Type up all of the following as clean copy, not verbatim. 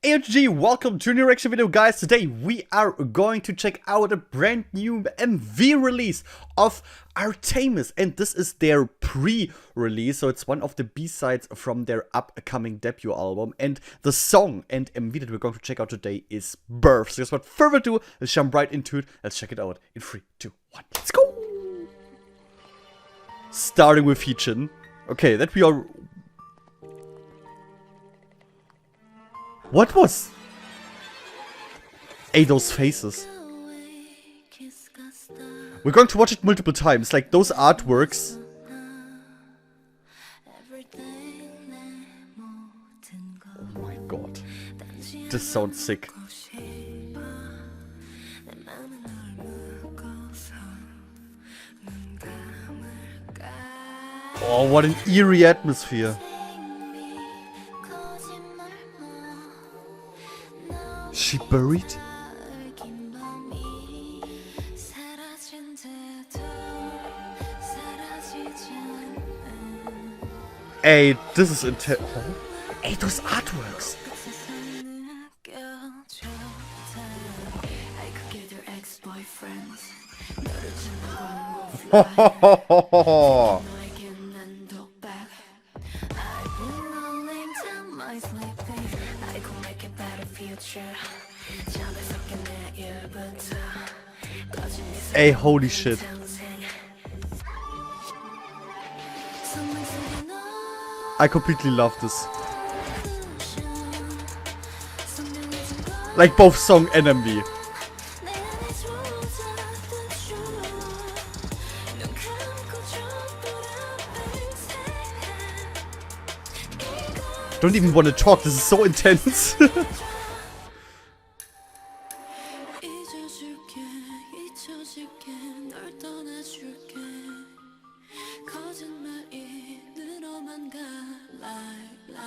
ARTMS, welcome to a new reaction video, guys. Today we are going to check out a brand new MV release of ARTMS, and this is their pre-release, so it's one of the B-sides from their upcoming debut album, and the song and MV that we're going to check out today is Birth. So without further ado, let's jump right into it. Let's check it out in 3, 2, 1, let's go! Starting with Heechin. Okay, that we are... What was... Hey, those faces. We're going to watch it multiple times, like those artworks. Oh my god. This sounds sick. Oh, what an eerie atmosphere. She buried? Hey, this is intense. Hey, those artworks. Hey, holy shit. I completely love this. Like both song and MV. Don't even want to talk, this is so intense.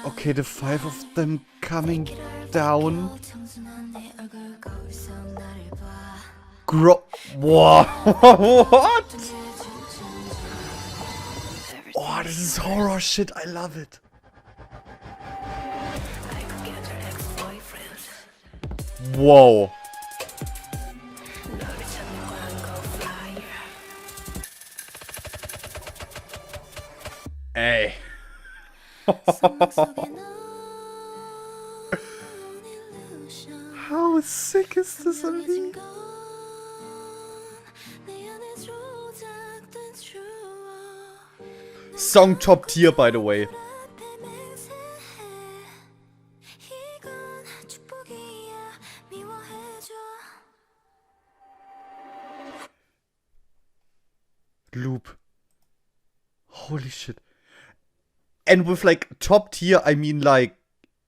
Okay, the 5 of them coming down. What? Oh, this is horror shit. I love it. Whoa. Hey. How sick is this MV? Song top tier, by the way. Loop. Holy shit. And with like top tier, I mean like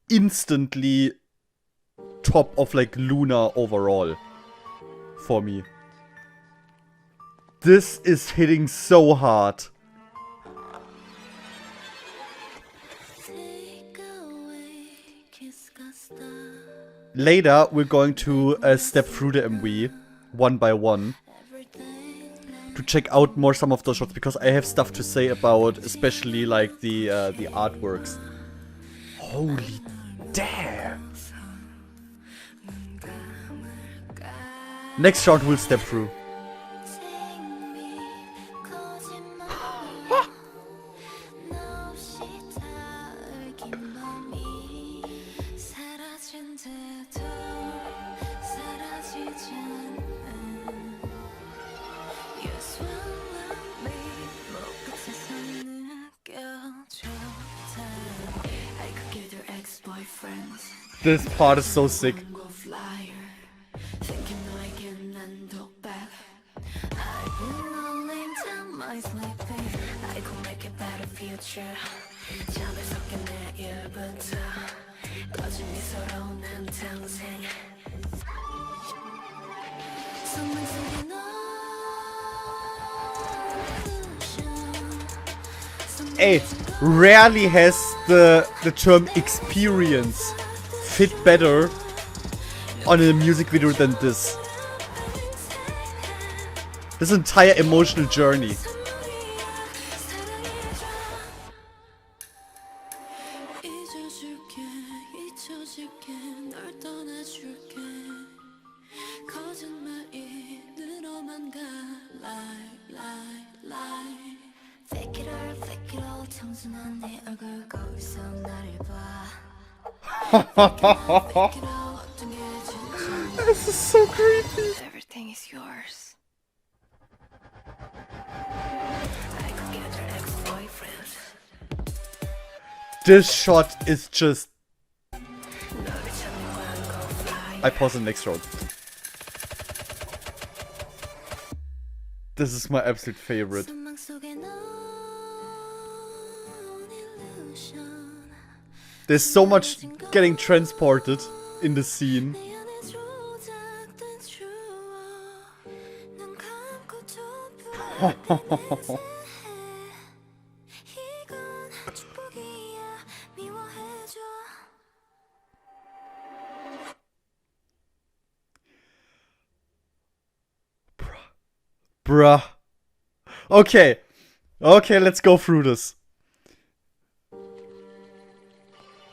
instantly top of like LOONA overall for me. This is hitting so hard. Later, we're going to step through the MV one by one to check out more some of those shots, because I have stuff to say about especially like the artworks. Holy damn! Next round we'll step through. This part is so sick. Hey, rarely has the term experience fit better on a music video than this. This entire emotional journey. This is so creepy. Everything is yours. This shot is just... I pause the next round. This is my absolute favorite. There's so much getting transported in the scene. Bruh. Okay. Okay, let's go through this.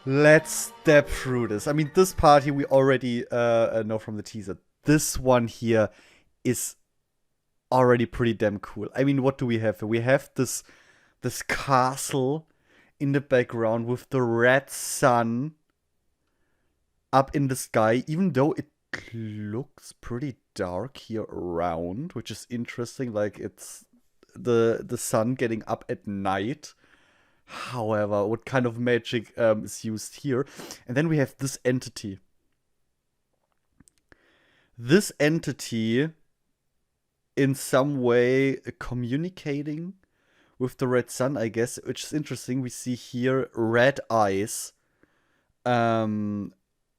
Let's step through this. I mean, this party we already know from the teaser. This one here is already pretty damn cool. I mean, what do we have? We have this castle in the background with the red sun up in the sky, even though it looks pretty dark here around, which is interesting. Like, it's the sun getting up at night. However, what kind of magic is used here? And then we have this entity. This entity in some way communicating with the red sun, I guess, which is interesting. We see here red eyes on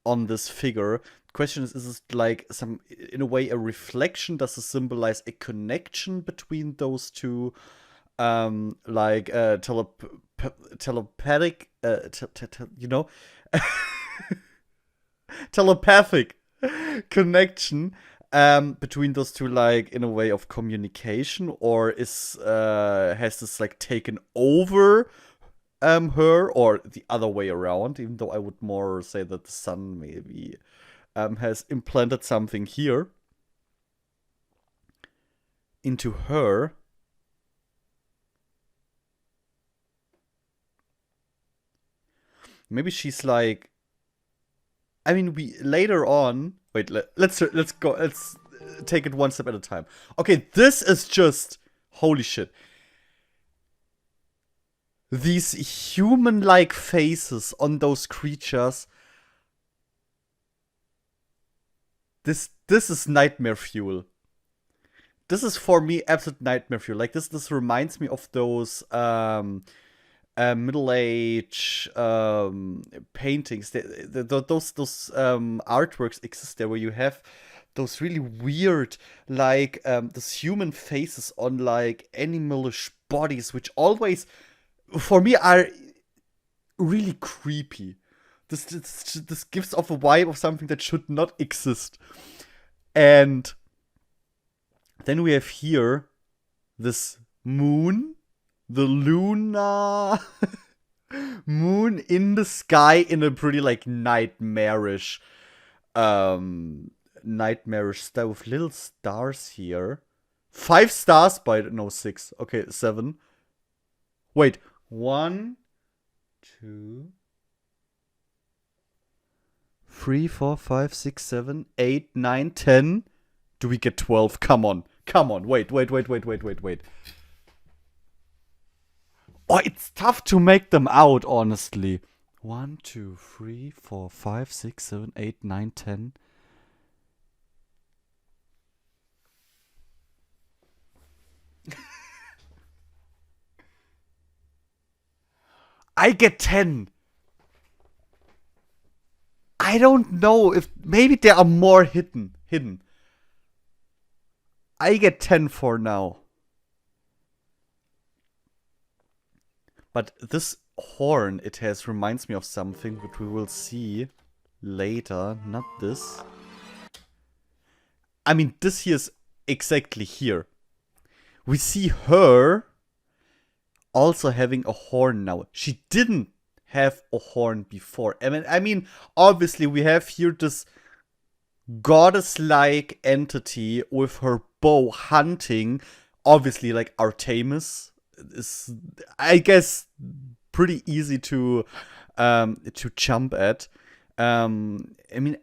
this figure. Question is this like some, in a way, a reflection? Does it symbolize a connection between those two? Like telepathic, you know, telepathic connection between those two, like in a way of communication, or is has this like taken over her, or the other way around? Even though I would more say that the sun maybe has implanted something here into her. Maybe she's like, I mean, we later on. Wait, let's go. Let's take it one step at a time. Okay, this is just holy shit. These human-like faces on those creatures. This is nightmare fuel. This is for me absolute nightmare fuel. Like this reminds me of those Middle Age paintings. Those artworks exist there, where you have those really weird, like those human faces on like animalish bodies, which always, for me, are really creepy. This gives off a vibe of something that should not exist. And then we have here this moon. The LOONA moon in the sky in a pretty like nightmarish style with little stars here. 5 stars by no 6. Okay, 7. Wait, 1, 2, 3, 4, 5, 6, 7, 8, 9, 10. Do we get 12? Come on. Wait. Oh, it's tough to make them out, honestly. 1, 2, 3, 4, 5, 6, 7, 8, 9, 10. I get 10. I don't know if maybe there are more hidden. I get 10 for now. But this horn it has reminds me of something which we will see later. Not this. I mean, this here is exactly here. We see her also having a horn now. She didn't have a horn before. I mean, obviously we have here this goddess-like entity with her bow hunting. Obviously, like Artemis is, I guess, pretty easy to jump at. I mean,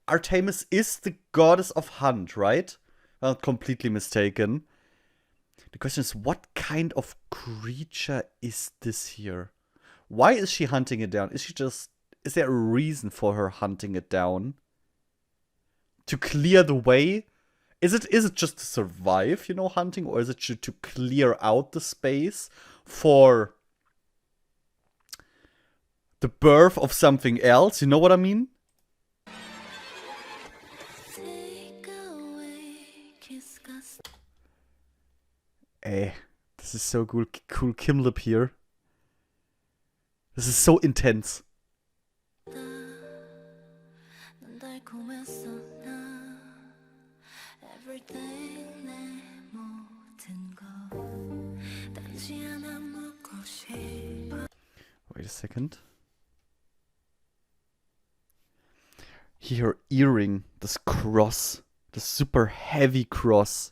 Artemis is the goddess of hunt, right? Not completely mistaken. The question is, what kind of creature is this here? Why is she hunting it down? Is there a reason for her hunting it down? To clear the way? Is it just to survive, hunting, or is it to clear out the space for the birth of something else? You know what I mean? This is so cool Kimlip here. This is so intense. Wait a second. Here, earring, this cross, this super heavy cross.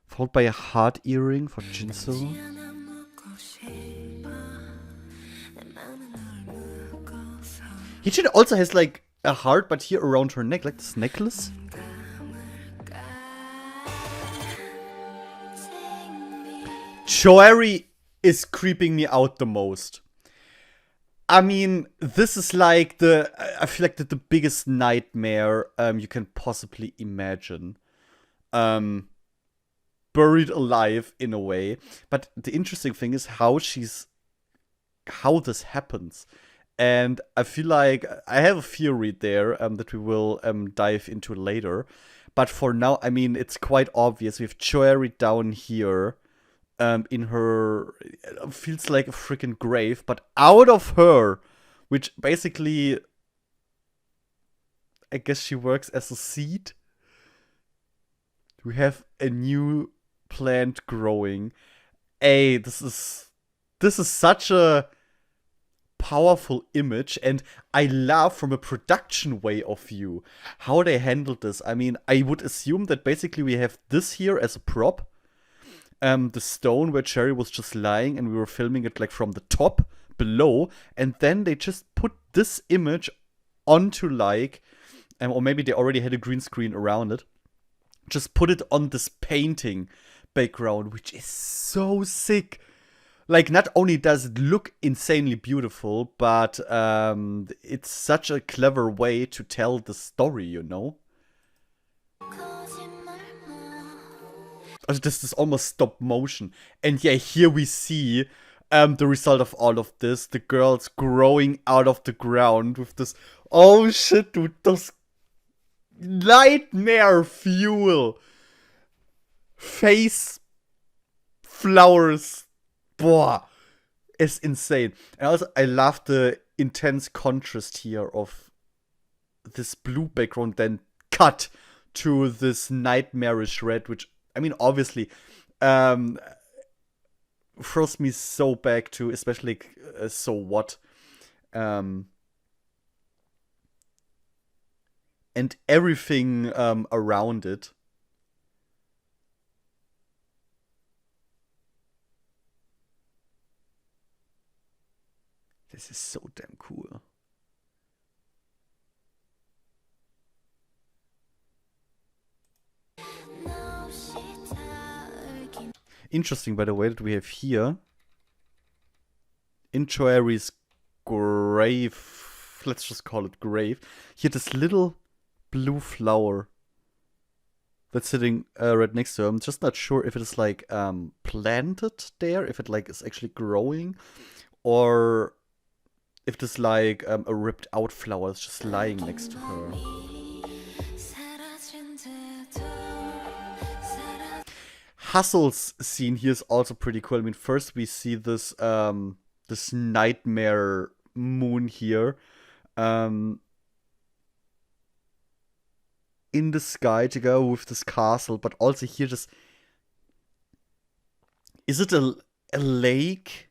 Followed by a heart earring for Jinso. Hichin also has like a heart, but here around her neck, like this necklace. Choerry is creeping me out the most. I mean, this is like I feel like the biggest nightmare you can possibly imagine. Buried alive in a way. But the interesting thing is how this happens. And I feel like I have a theory there that we will dive into later. But for now, I mean, it's quite obvious. We have Choerry down here. In her, it feels like a freaking grave, but out of her, which basically, I guess she works as a seed. We have a new plant growing. This is such a powerful image, and I love from a production way of view how they handled this. I mean, I would assume that basically we have this here as a prop. The stone where Choerry was just lying, and we were filming it like from the top below, and then they just put this image onto like, or maybe they already had a green screen around it, just put it on this painting background, which is so sick. Like, not only does it look insanely beautiful, but it's such a clever way to tell the story, you know? This is almost stop motion. And yeah, here we see the result of all of this. The girls growing out of the ground with this. Oh shit, dude. Those nightmare fuel. Face flowers. Boah. It's insane. And also, I love the intense contrast here of this blue background then cut to this nightmarish red, which, I mean, obviously, throws me so back to, especially, So What. And everything around it. This is so damn cool. Interesting, by the way, that we have here in Choerry's grave, let's just call it grave, here this little blue flower that's sitting right next to him. I'm just not sure if it is like planted there, if it like is actually growing, or if it is like a ripped out flower that's just lying next to her. Hustle's scene here is also pretty cool. I mean, first we see this this nightmare moon here in the sky to go with this castle, but also here just, is it a lake?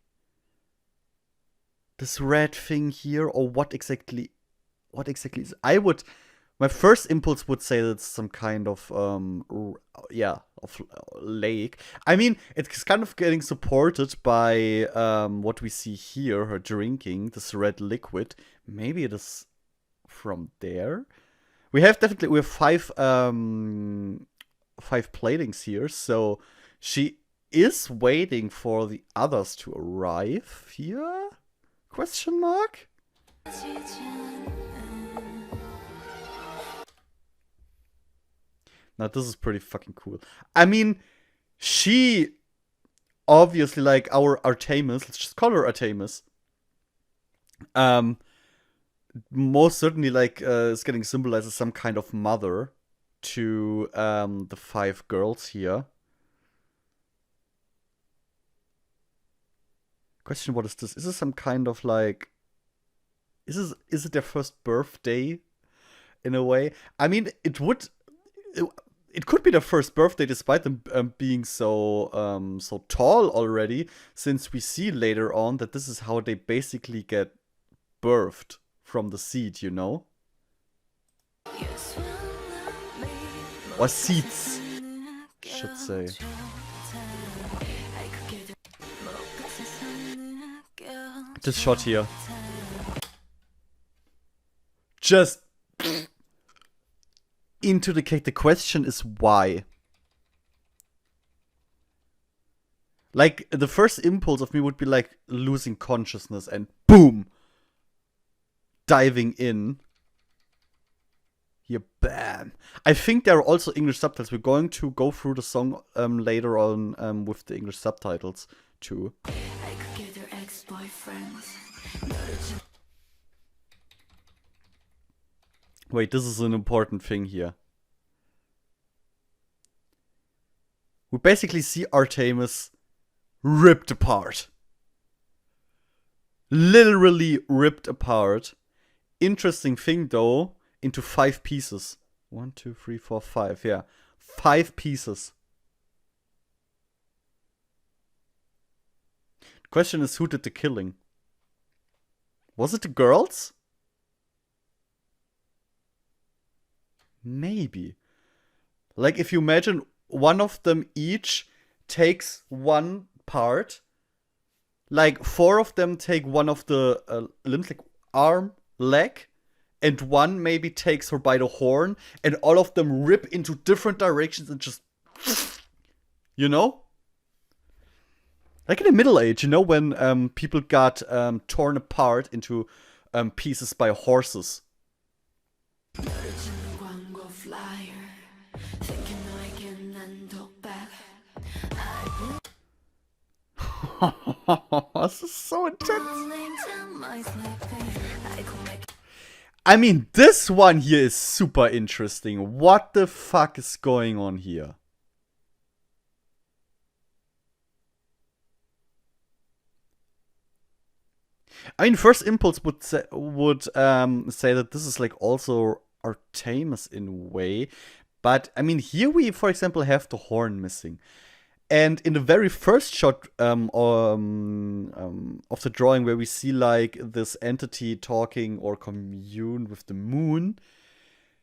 This red thing here, or what exactly is? My first impulse would say that it's some kind of lake. I mean, it's kind of getting supported by what we see here, her drinking this red liquid. Maybe it is from there. We have five platings here, so she is waiting for the others to arrive here? Question mark? Now this is pretty fucking cool. I mean, she obviously, like our ARTMS, let's just call her ARTMS. Most certainly is getting symbolized as some kind of mother to the five girls here. Question, what is this? Is this some kind of like... Is it their first birthday? In a way? I mean, it could be their first birthday despite them being so tall already, since we see later on that this is how they basically get birthed from the seed, you know? Or seeds, should say. This shot here. Just into the cake. The question is why? Like, the first impulse of me would be like losing consciousness and boom! Diving in. Here, bam. I think there are also English subtitles. We're going to go through the song later on with the English subtitles too. Wait, this is an important thing here. We basically see ARTMS ripped apart. Literally ripped apart. Interesting thing though, into 5 pieces. 1, 2, 3, 4, 5, yeah. 5 pieces. The question is, who did the killing? Was it the girls? Maybe. Like, if you imagine one of them each takes one part, like 4 of them take one of the limbs, like arm, leg, and one maybe takes her by the horn, and all of them rip into different directions and just, you know? Like in the Middle Age, you know, when people got torn apart into pieces by horses. This is so intense. I mean, this one here is super interesting. What the fuck is going on here? I mean, first impulse would say that this is like also ARTMS in a way. But, I mean, here we, for example, have the horn missing. And in the very first shot of the drawing, where we see like this entity talking or commune with the moon,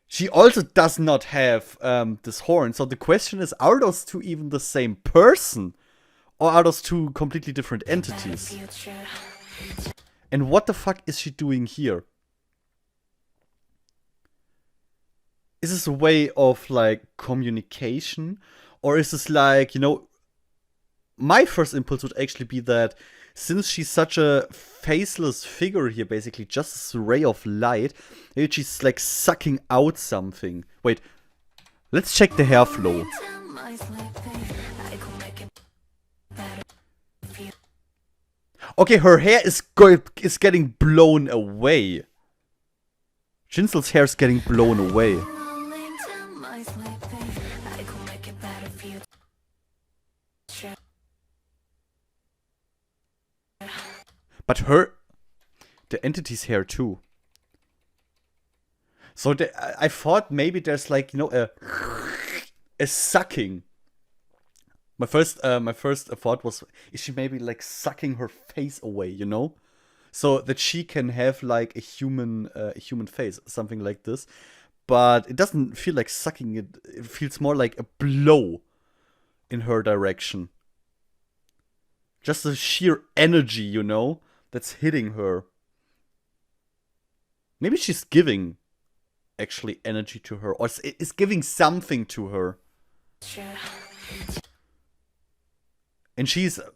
she also does not have this horn. So the question is, are those two even the same person? Or are those two completely different entities? And what the fuck is she doing here? Is this a way of like communication? Or is this like, you know, my first impulse would actually be that since she's such a faceless figure here, basically just a ray of light, maybe she's like sucking out something. Wait, let's check the hair flow. Okay, her hair is getting blown away. Jinsel's hair is getting blown away. But the entity's hair too. So I thought maybe there's like, you know, a sucking. My first thought was, is she maybe like sucking her face away, you know, so that she can have like a human face, something like this. But it doesn't feel like sucking it. It feels more like a blow in her direction. Just the sheer energy, you know, that's hitting her. Maybe she's giving actually energy to her, or is giving something to her. And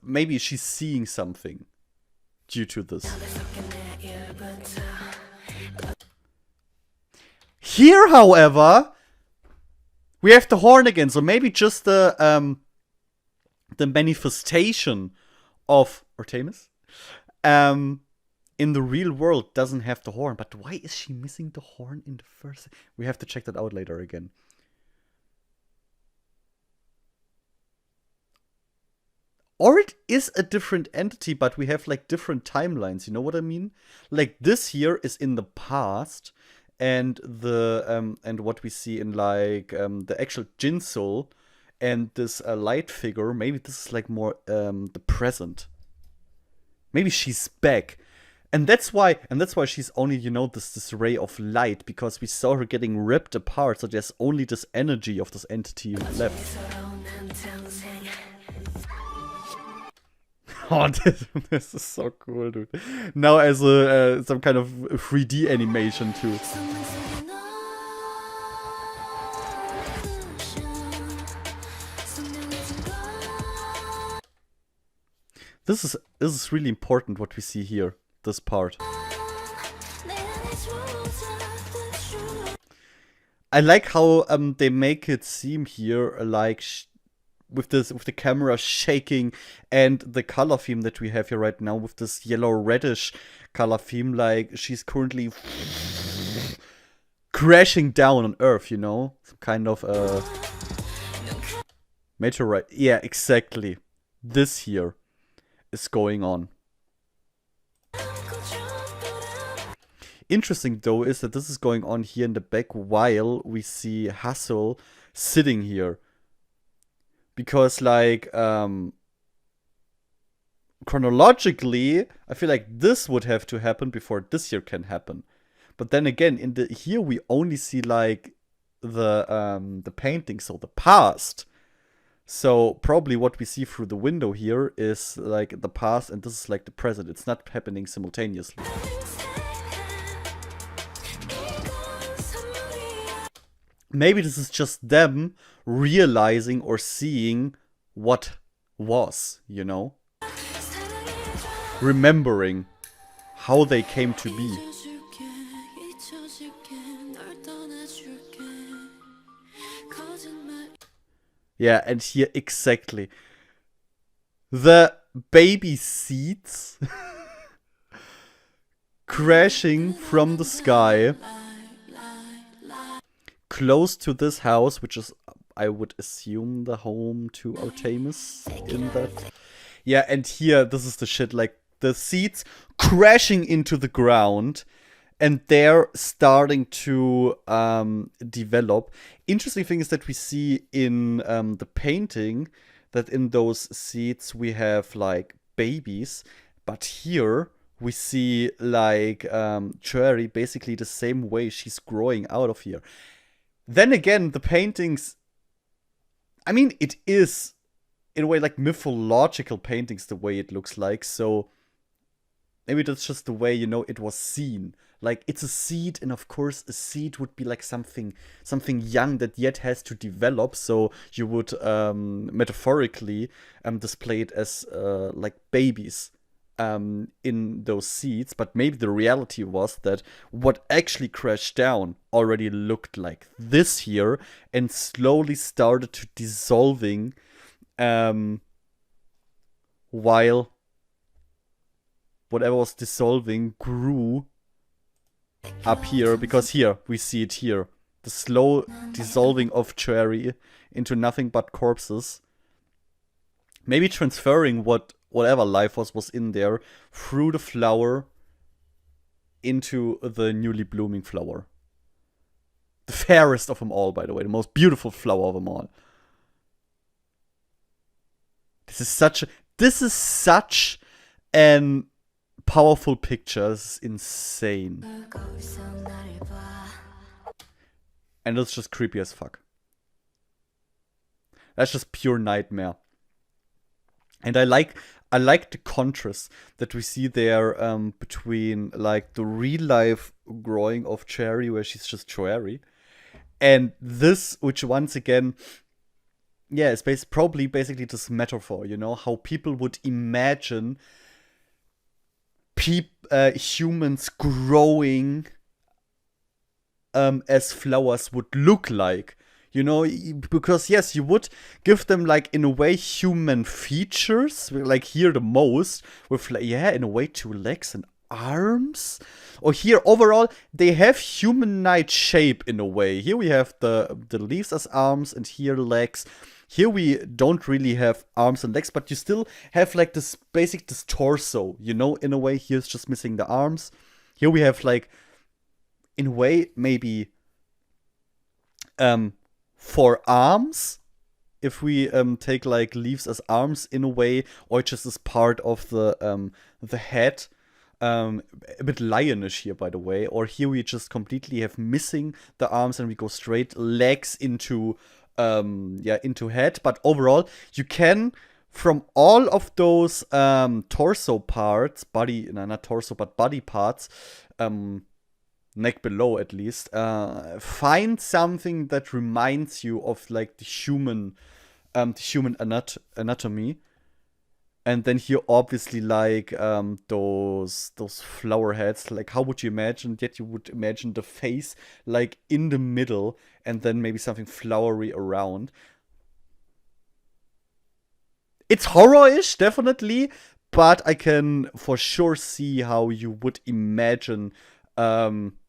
maybe she's seeing something due to this. Here, however, we have the horn again, so maybe just the manifestation of ARTMS in the real world doesn't have the horn. But why is she missing the horn in the first? We have to check that out later again. Or it is a different entity, but we have like different timelines. You know what I mean? Like this here is in the past, and and what we see in like the actual Jin soul and this light figure. Maybe this is like more the present. Maybe she's back, and that's why she's only, you know, this ray of light, because we saw her getting ripped apart. So there's only this energy of this entity left. Oh, this is so cool, dude. Now as some kind of 3D animation too. This is really important what we see here, this part. I like how they make it seem here like with the camera shaking, and the color theme that we have here right now with this yellow reddish color theme, like she's currently crashing down on Earth, you know, some kind of meteorite. Yeah, exactly. This here is going on. Interesting though is that this is going on here in the back while we see Hassel sitting here. Because like chronologically, I feel like this would have to happen before this here can happen. But then again, here we only see like the painting, so the past. So probably what we see through the window here is like the past, and this is like the present. It's not happening simultaneously. Maybe this is just them realizing or seeing what was, you know? Remembering how they came to be. Yeah, and here exactly. The baby seeds crashing from the sky close to this house, which is, I would assume, the home to ARTMS in that. Yeah, and here, this is the shit, like, the seeds crashing into the ground, and they're starting to develop. Interesting thing is that we see in the painting that in those seeds we have, like, babies, but here we see, like, Choerry basically the same way she's growing out of here. Then again, the paintings, I mean, it is, in a way, like mythological paintings, the way it looks like. So maybe that's just the way, you know, it was seen. Like, it's a seed, and of course, a seed would be like something young that yet has to develop. So you would metaphorically display it as like babies in those seeds. But maybe the reality was that what actually crashed down already looked like this here and slowly started to dissolving while whatever was dissolving grew up here, because here we see it here, the slow dissolving of Choerry into nothing but corpses, maybe transferring whatever life was in there through the flower into the newly blooming flower. The fairest of them all, by the way, the most beautiful flower of them all. This is such an powerful picture. This is insane. And it's just creepy as fuck. That's just pure nightmare. And I like the contrast that we see there between like the real life growing of Choerry, where she's just Choerry, and this, which once again, yeah, is probably basically this metaphor, you know, how people would imagine humans growing as flowers would look like. You know, because yes, you would give them, like, in a way, human features, like here the most, with, like, yeah, in a way, 2 legs and arms. Or here, overall, they have humanoid shape in a way. Here we have the leaves as arms, and here legs. Here we don't really have arms and legs, but you still have, like, this torso, you know, in a way. Here's just missing the arms. Here we have, like, in a way, maybe 4 arms, if we take, like, leaves as arms in a way, or just as part of the head. A bit lionish here, by the way. Or here we just completely have missing the arms and we go straight legs into head. But overall, you can, from all of those torso parts, not torso, but body parts, neck below at least, find something that reminds you of, like, the human anatomy. And then here, obviously, like, those flower heads. Like, how would you imagine? Yet you would imagine the face, like, in the middle, and then maybe something flowery around. It's horror-ish, definitely, but I can for sure see how you would imagine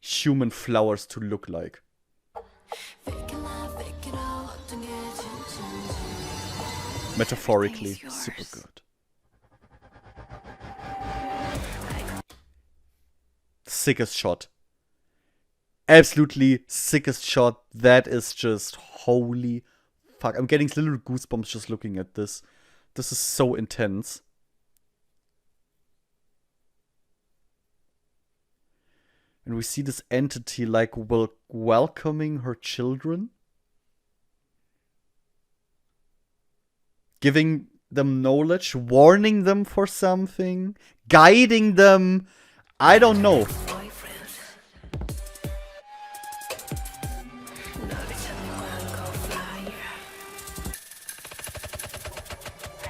human flowers to look like. Metaphorically, super good. Sickest shot. Absolutely sickest shot. That is just holy fuck. I'm getting little goosebumps just looking at this. This is so intense. And we see this entity, like, welcoming her children. Giving them knowledge, warning them for something, guiding them. I don't know.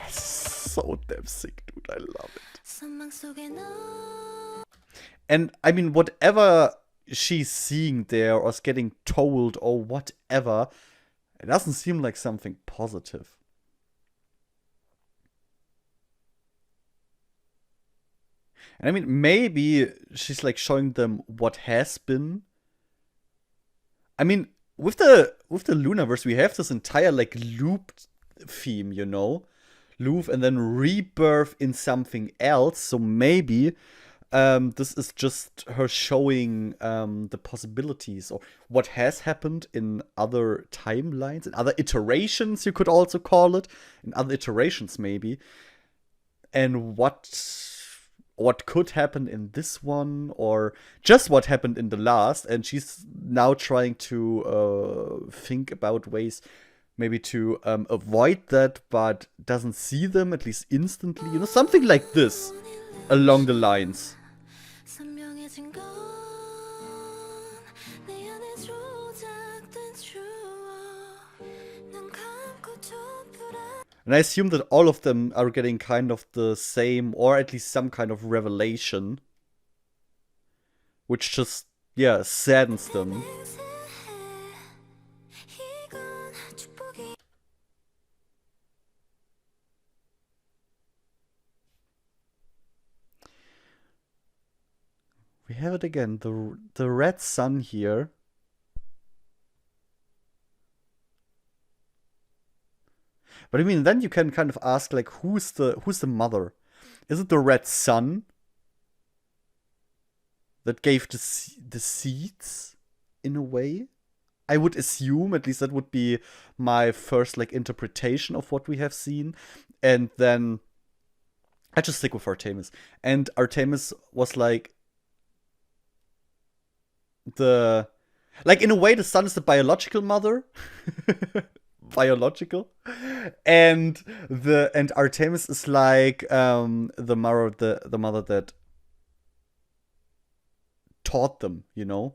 So damn sick, dude. I love it. And I mean, whatever she's seeing there or is getting told or whatever, it doesn't seem like something positive. And I mean, maybe she's, like, showing them what has been. I mean, with the LOONAverse, we have this entire, like, looped theme, you know? Loop and then rebirth in something else. So maybe this is just her showing the possibilities or what has happened in other timelines, in other iterations, you could also call it. In other iterations, maybe. And what could happen in this one, or just what happened in the last. And she's now trying to think about ways maybe to avoid that, but doesn't see them, at least instantly. You know, something like this along the lines. And I assume that all of them are getting kind of the same, or at least some kind of revelation. Which just, yeah, saddens them. We have it again, the red sun here. But I mean, then you can kind of ask, like, who's the mother? Is it the red sun that gave the seeds in a way? I would assume, at least that would be my first like interpretation of what we have seen. And then I just stick with ARTMS. And ARTMS was like in a way the sun is the biological mother. Biological. And ARTMS is like the mother that taught them, you know?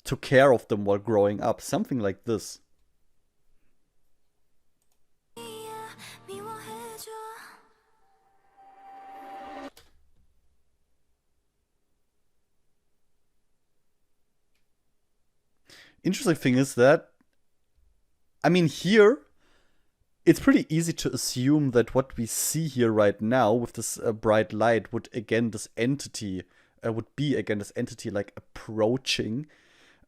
Took care of them while growing up. Something like this. Interesting thing is that, I mean, here, it's pretty easy to assume that what we see here right now with this bright light would be again this entity like approaching,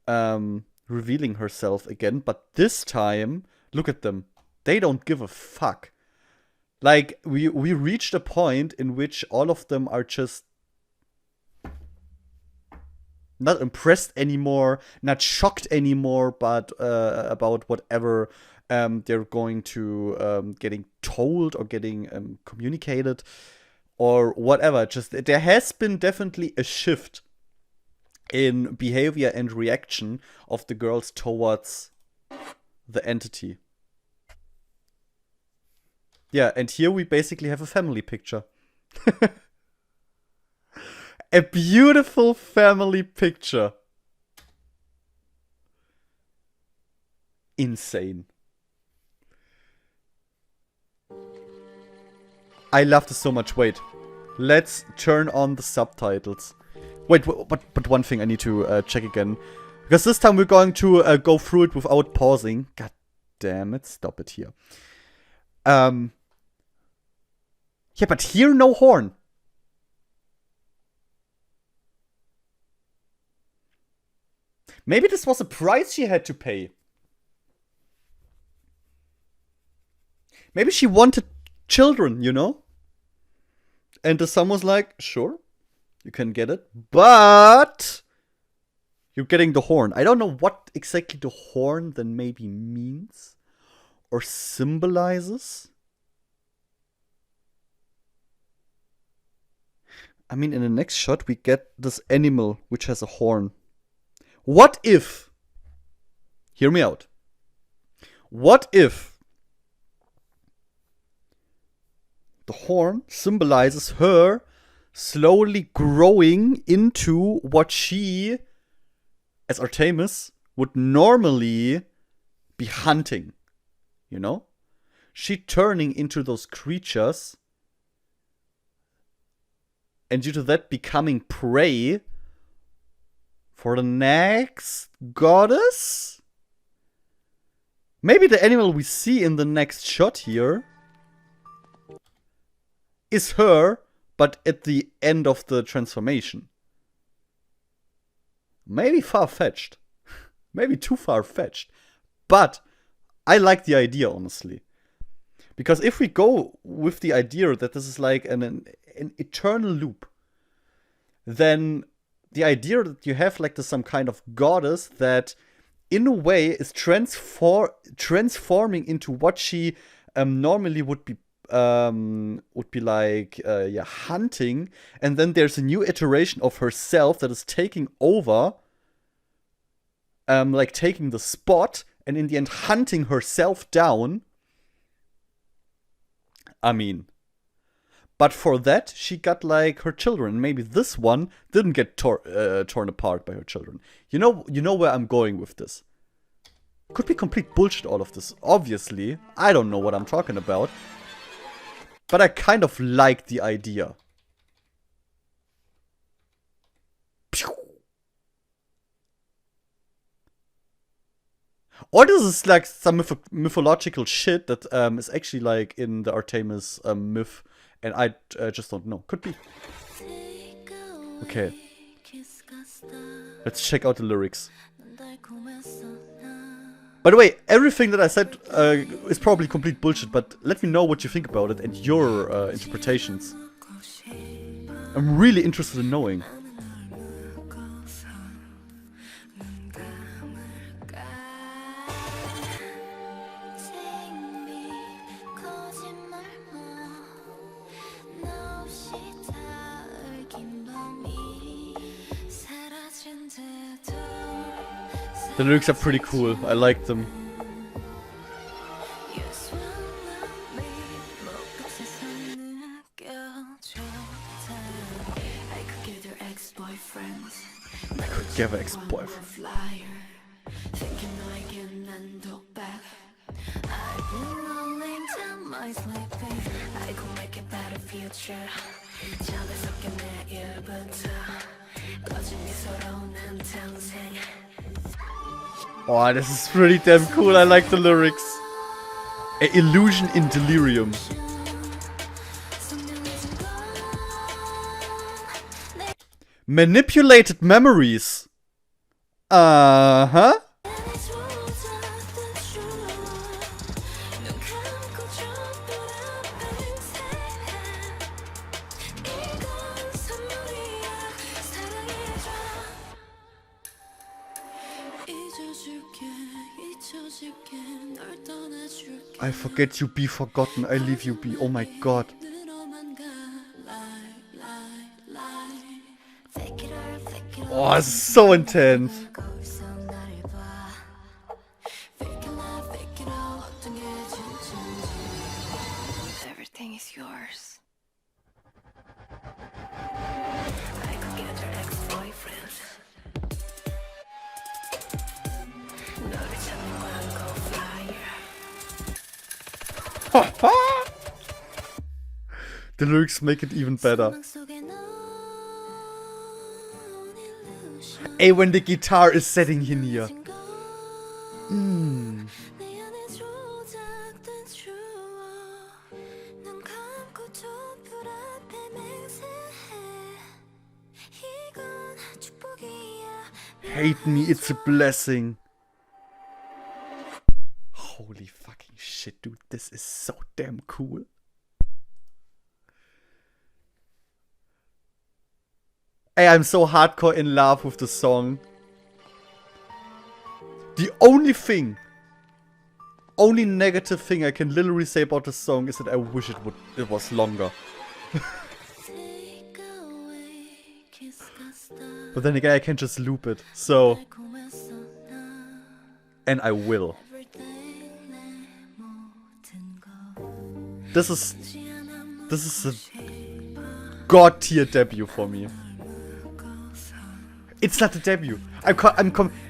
revealing herself again. But this time, look at them. They don't give a fuck. Like, we reached a point in which all of them are just not impressed anymore, not shocked anymore, but about whatever they're going to getting told or getting communicated or whatever. Just there has been definitely a shift in behavior and reaction of the girls towards the entity. Yeah, and here we basically have a family picture. A beautiful family picture. Insane. I love this so much. Wait. Let's turn on the subtitles. Wait, but one thing I need to check again. Because this time we're going to go through it without pausing. God damn it. Stop it here. Yeah, but here no horn. Maybe this was a price she had to pay. Maybe she wanted children, you know? And the son was like, sure, you can get it, but you're getting the horn. I don't know what exactly the horn then maybe means or symbolizes. I mean, in the next shot, we get this animal which has a horn. What if, hear me out, what if the horn symbolizes her slowly growing into what she, as ARTMS, would normally be hunting, you know? She turning into those creatures, and due to that becoming prey for the next goddess? Maybe the animal we see in the next shot here is her, but at the end of the transformation. Maybe far-fetched. Maybe too far-fetched. But I like the idea, honestly. Because if we go with the idea that this is like an eternal loop, then the idea that you have like some kind of goddess that in a way is transforming into what she normally would be like hunting, and then there's a new iteration of herself that is taking over, like taking the spot, and in the end hunting herself down. I mean, but for that she got like her children. Maybe this one didn't get torn apart by her children. You know where I'm going with this. Could be complete bullshit, all of this. Obviously, I don't know what I'm talking about. But I kind of like the idea. Pew! Or this is like some mythological shit that is actually like in the ARTMS myth. And I just don't know. Could be. Okay. Let's check out the lyrics. By the way, everything that I said is probably complete bullshit, but let me know what you think about it and your interpretations. I'm really interested in knowing. The lyrics are pretty cool. I like them. I could give an ex-boyfriend. Oh, this is pretty damn cool. I like the lyrics. An illusion in delirium. Manipulated memories. Uh-huh. I forget you be forgotten, I leave you be. Oh my god. Oh, it's so intense. Everything is yours. The lyrics make it even better. Hey, when the guitar is setting in here. Hate me, it's a blessing. Holy fucking shit, dude. This is so damn cool. Hey, I'm so hardcore in love with the song. The only negative thing I can literally say about the song is that I wish it was longer. But then again, I can just loop it, so... And I will. This is a god tier debut for me. It's not the debut.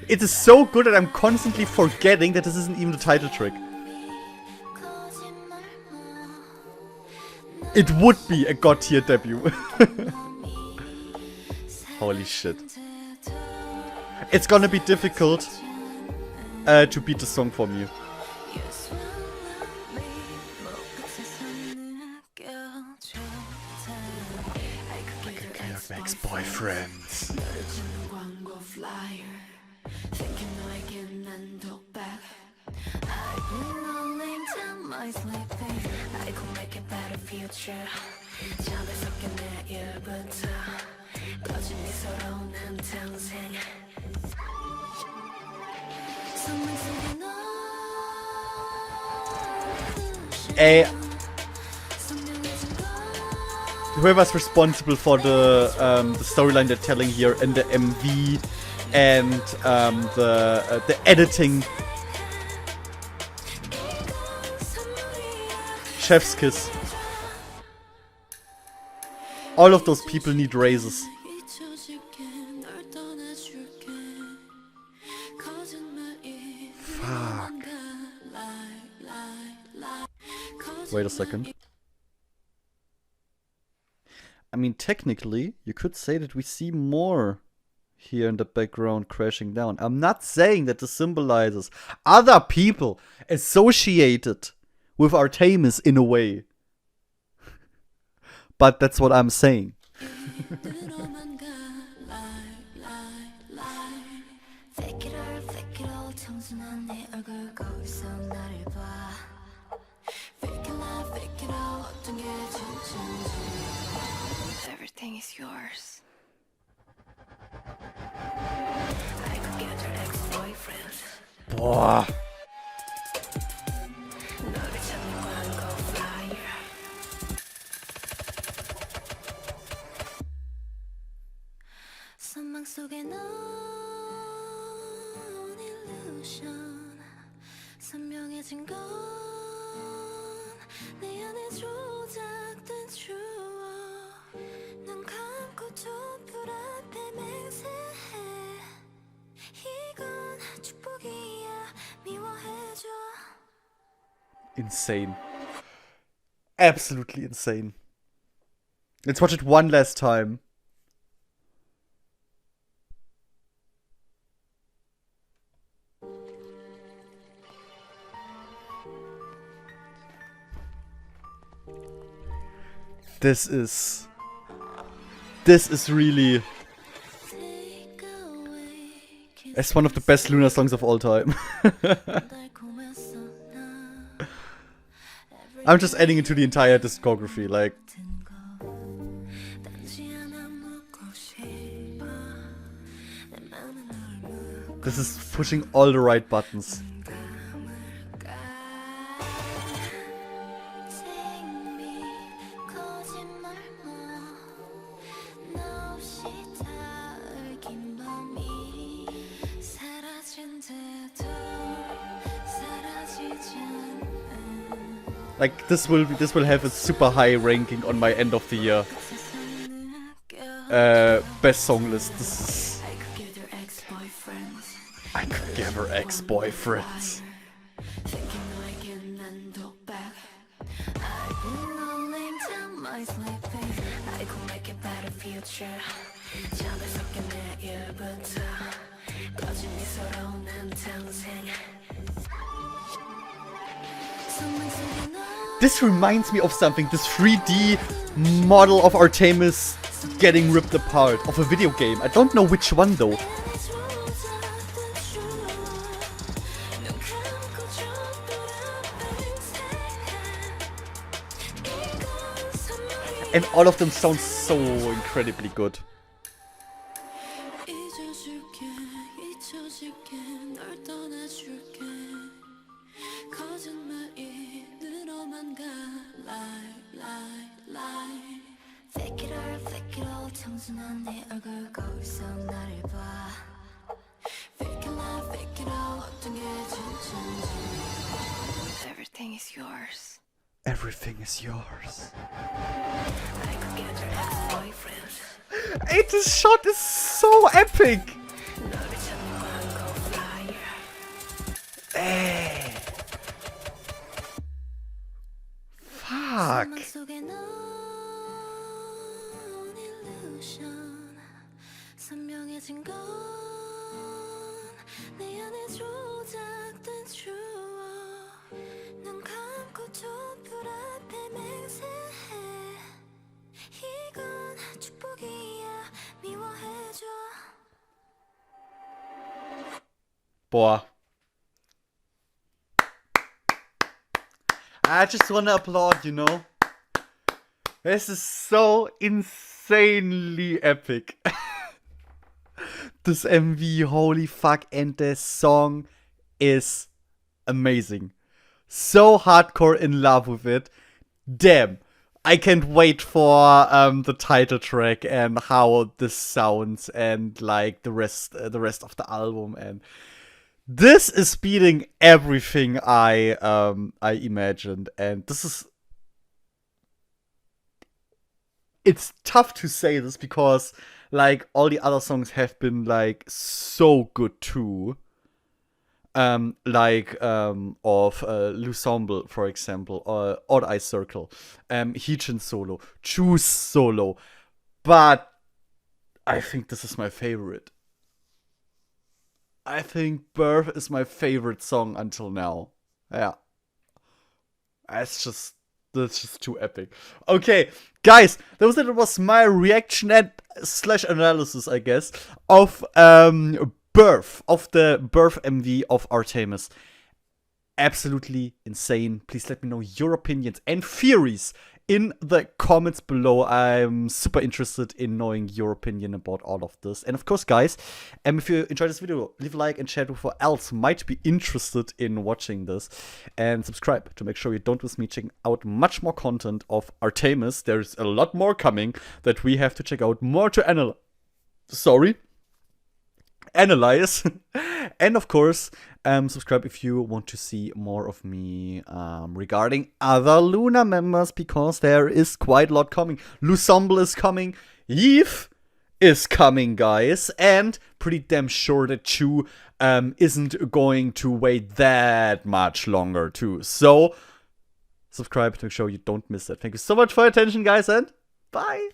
It is so good that I'm constantly forgetting that this isn't even the title track. It would be a god tier debut. Holy shit. It's gonna be difficult to beat the song for me. I can kind of ex-boyfriends. Whoever's responsible for the storyline they're telling here and the MV and the editing. Chef's kiss. All of those people need raises. Fuck. Wait a second. I mean, technically, you could say that we see more here in the background crashing down. I'm not saying that this symbolizes other people associated with ARTMS in a way. But that's what I'm saying. Everything is yours. Boah. illusion. 선명해진 건 내 안에 조작된 추억. 눈 감고도 불 앞에 맹세해. 이건 축복이야. 미워해줘. Insane. Absolutely insane. Let's watch it one last time. This is really, it's one of the best LOONA songs of all time. I'm just adding it to the entire discography, like. This is pushing all the right buttons. Like this will have a super high ranking on my end of the year best song list. This is, I could give her ex-boyfriends. This reminds me of something, this 3D model of ARTMS getting ripped apart, of a video game. I don't know which one though. And all of them sound so incredibly good. Everything is yours. Everything is yours. I could get your ex-boyfriend. Hey, this shot is so epic! Hey. Fuck. Boah. I just wanna applaud, you know? This is so insanely epic. This MV, holy fuck, and the song is amazing. So hardcore in love with it. Damn. I can't wait for the title track and how this sounds and like the rest of the album, and this is beating everything I imagined, and this is. It's tough to say this because like all the other songs have been like so good too. Of L'Ensemble, for example, or Odd Eye Circle, Heechin solo, Choose solo, but I think this is my favorite. I think Birth is my favorite song until now. Yeah. That's just too epic. Okay, guys, that was my reaction and / analysis, I guess, of Birth, of the Birth MV of ARTMS. Absolutely insane. Please let me know your opinions and theories in the comments below. I'm super interested in knowing your opinion about all of this. And of course, guys, if you enjoyed this video, leave a like and share it with who else might be interested in watching this. And subscribe to make sure you don't miss me checking out much more content of ARTMS. There's a lot more coming that we have to check out, more to analyze. Sorry. analyze. And of course, subscribe if you want to see more of me regarding other LOONA members, because there is quite a lot coming. Lusomble is coming. Eve is coming, guys, and pretty damn sure that Chu isn't going to wait that much longer too. So subscribe to make sure you don't miss that. Thank you so much for your attention, guys, and bye.